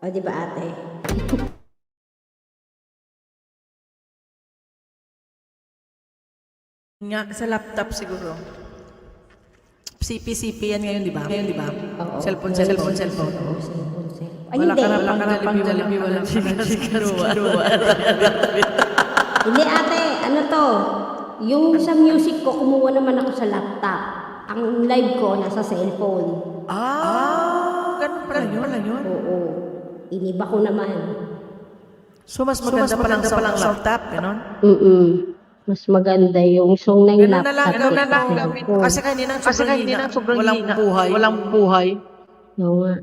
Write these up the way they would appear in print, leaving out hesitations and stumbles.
di ba ate? Nga, sa laptop siguro. CP yan ngayon, di ba? Ngayon, di ba? Oo. Cellphone. Oo, cellphone. Ay, Wala hindi. ka na pang Jollibee, walang chikaruwa. Hindi ate, ano to? Yung sa music ko, kumuha naman ako sa laptop. Ang live ko, nasa cellphone. Ganun pala yun. Oo. Iniba ko naman. So, mas maganda pa lang sa laptop, gano'n? Mas maganda yung song ng Ganun na lang, laptop. ganun na lang gawin. Kasi kaninang sobrang hina. Walang buhay. Oo nga.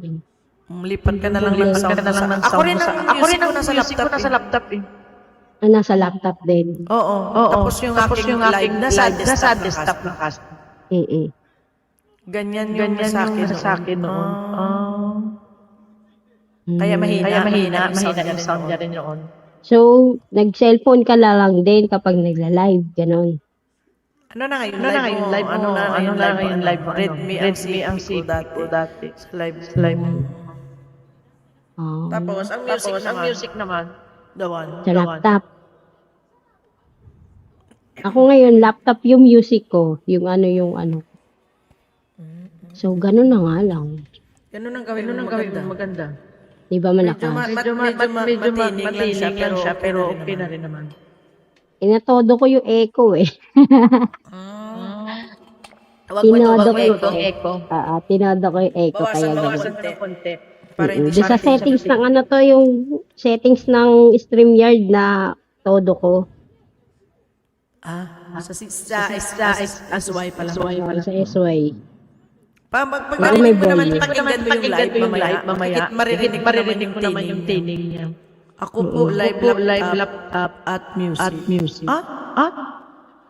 Lipat ka na lang ng sound. Ako rin ang music ko nasa laptop eh. Ah, nasa laptop din. Oo. Tapos yung aking live, nasa desktop na cast. Ganyan yung sa akin noon. Kaya mahina yung sound niya rin noon. So, nag-cellphone ka lang din kapag nagla-live, ganon. Ano na ngayon live mo? Ano na ngayon live mo? Redmi ang C ko dati. Sa live mo. Tapos, ang music naman, the one. Sa laptop. Ako ngayon, laptop yung music ko. Yung ano. So, ganun na nga lang. Ganun ang gawin mo maganda. Di ba malakas? Medyo matinig lang siya, pero okay na rin naman. Inatodo ko yung echo eh. Tinodo ko yung echo. Tinodo ko yung echo. Kaya Bawasan ganun. ng konti. Di sa settings ng ano to, yung settings ng StreamYard na todo ko. Sa SY pala. Sa SY. Pag marinig mo naman, pakinggan mo yung live mamaya. Maririnig ko naman yung tinig niya. Ako po, live laptop at music.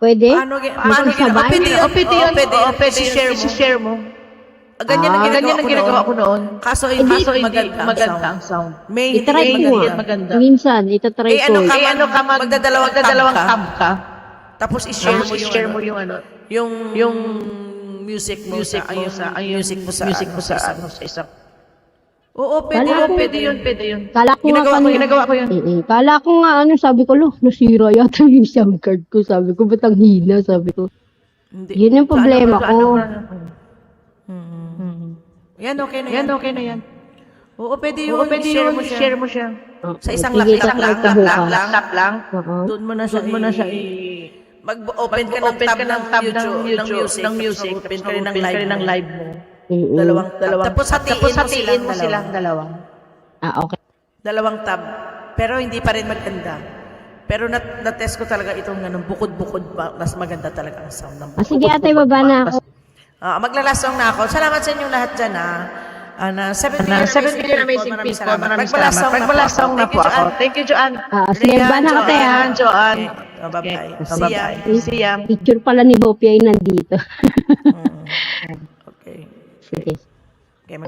Pwede? Paano sabay? Pwede yun. I-share mo. Ganyan ang ginagawa ko noon. Kaso hindi maganda ang sound. Itry ko nga. Minsan, itatry ko. Ano ka magdadalawang tab ka. Tapos i-share mo yung ano. Yung music mo sa isa. Oo, pwede yun. Kala ko Ginagawa ko yun. Kala ko nga, sabi ko, nasira yata yung sound card ko. Sabi ko, ba't ang hina? Sabi ko, yun yung problema ko. Yan, okay na yan. Oo, pwede yun. I-share mo siya. Sa isang Sige, laptop lang. Oo. Doon mo na siya mag-open ka ng tab ng music. Open ka rin ng live mo. Dalawang. Tapos hatiin mo silang dalawa. Okay. Dalawang tab. Pero hindi pa rin maganda. Pero na-test ko talaga itong ganun, bukod-bukod pa. Mas maganda talaga ang sound ng bukod. Sige ate, baba na ako. Maglalasong na ako. Salamat sa inyong lahat dyan na 7 million amazing people. Maraming salamat. Maglalasong na po ako. Thank you, Joanne. Sige, baba na ate ha. Joanne. Bye-bye. See ya. Picture pala ni Hopi ay nandito. Okay. Sige. Okay.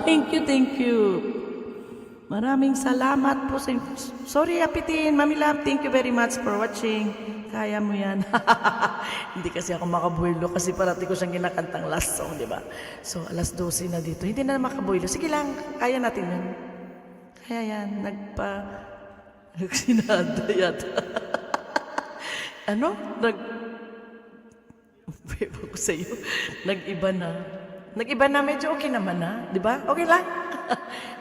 Thank you, thank you. Maraming salamat po sa inyo. Sorry, Apitin. Mami Love, thank you very much for watching. Kaya mo yan. Hindi kasi ako makabuelo kasi parati ko siyang kinakantang last song, di ba? So, alas 12 na dito. Hindi na makabuelo. Sige lang, kaya natin yan. Kaya yan, nagsinada yata. Ano? Bebo ko sa'yo. Nag-iba na, medyo okay naman na. Di ba? Okay lang.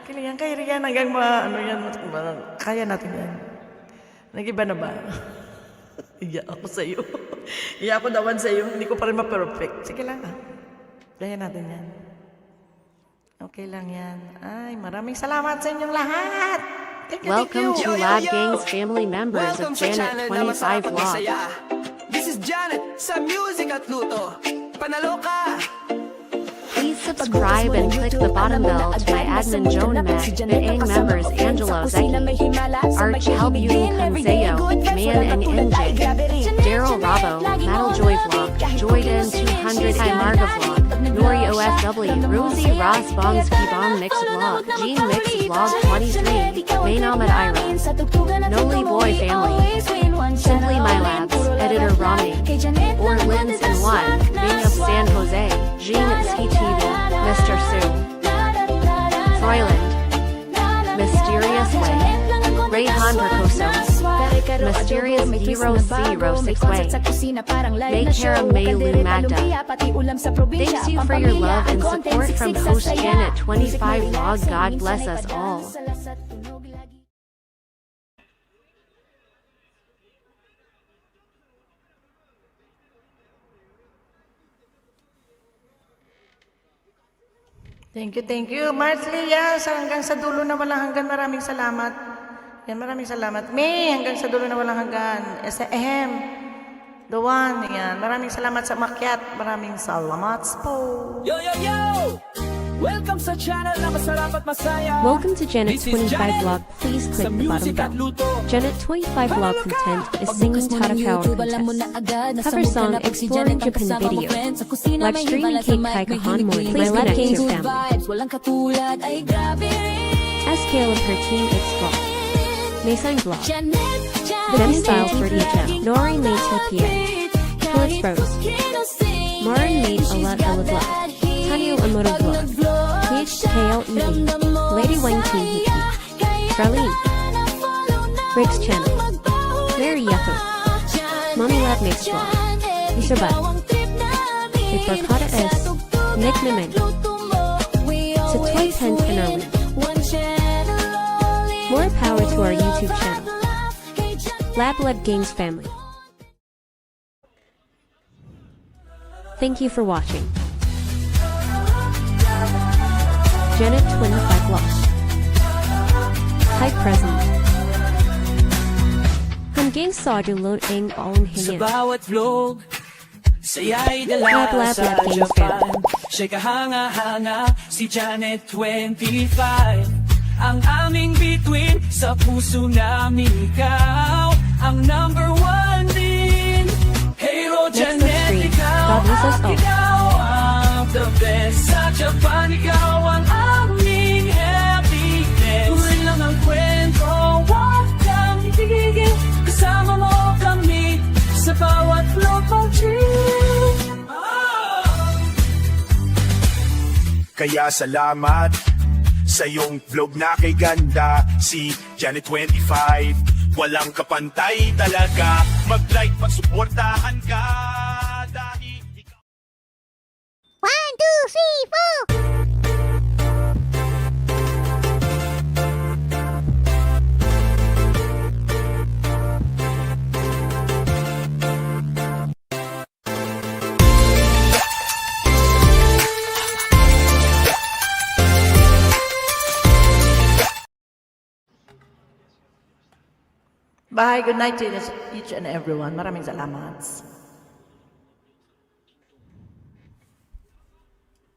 Kaya yan, hanggang kaya natin yan. Nag-iba na ba? Iya ako sa'yo. Iya ako dawan sa'yo. Hindi ko pa rin ma-perfect. Sige lang Kaya natin yan. Okay lang yan. Ay, maraming salamat sa inyong lahat. Thank you, Welcome thank to you. Lab Gang's family members of Janet 25 Vlog. This is Janet sa Music at Luto. Panalo ka! Please subscribe and click the bottom bell to my admin Joan Mac, Ang members Angelo Zeki, Arch Helbun Conseo, Man and NJ, Daryl Rabo, Metal Joy Vlog, Joyden 200 Hi Marga Vlog, Nori OFW, Rosie Ross Bongski Bong Mix Vlog, Jean Mix Vlog 23, Main Ahmed Ira, Noli Boy Family, Simply My Labs, Editor Rami, Orlins and One, Bing of San Jose, Jean Ski TV, Mr. Sue, Froyland, Mysterious Way, Rayhan Percoso, Mysterious Hero 06 Way, Maycara Maylu Magda. Thanks you for your love and support from host Janet 25 Vlog. God bless us all. Thank you. Marcelia, hanggang sa dulo na walang hanggan, maraming salamat. Yan, maraming salamat. May, hanggang sa dulo na walang hanggan. SM, the one, yan. Maraming salamat sa makyat. Maraming salamat po. Yo! Welcome sa channel na masarap at masaya. Welcome to Janet This is 25 Janet Vlog. Please sa click the bottom Music at bell. Luto. Janet 25 Vlog content is singing Tatakao contest. Cover song exploring Japan video. Live streaming Kate Kaikahan Moy. Please connect to your family. SKL and her team X Vlog. Mason Vlog. Dem Style for Egypt. Nori made TPA. Felix Rose. Marin made a lot of vlog. Tanyo Amoto Vlog. PHKL Lady Wang Team Hiki. Charlene. Rick's Channel. Mary Yako. Mommy Lab Mix Vlog. Isabat. Rikorkata S. Nick Nimin. To Toy Tent and Erwin. More power to our YouTube channel. Lab Games family. Thank you for watching. Janet 25 Vlog. Hi present. Hanggang sa dulon ang aong Sa hingin. bawat vlog, saya'y dala Lab sa Games Japan. Siya'y kahanga-hanga, si Janet 25. Ang aming bituin, sa puso namin ikaw. Ang number one din. Hero Next Janet, stream. ikaw God bless us all. ikaw ang the best. Sa Japan, ikaw ang aming happiness. Tuloy lang ang kwento, huwag kang itigil. Kasama mo kami sa bawat vlog mag-chill. Kaya salamat sa iyong vlog na kay ganda. Si Janet 25, walang kapantay talaga. Mag-like, pagsuportahan ka dahil ikaw... 1, 2, 3, 4. Bye, good night to each and everyone. Maraming salamat.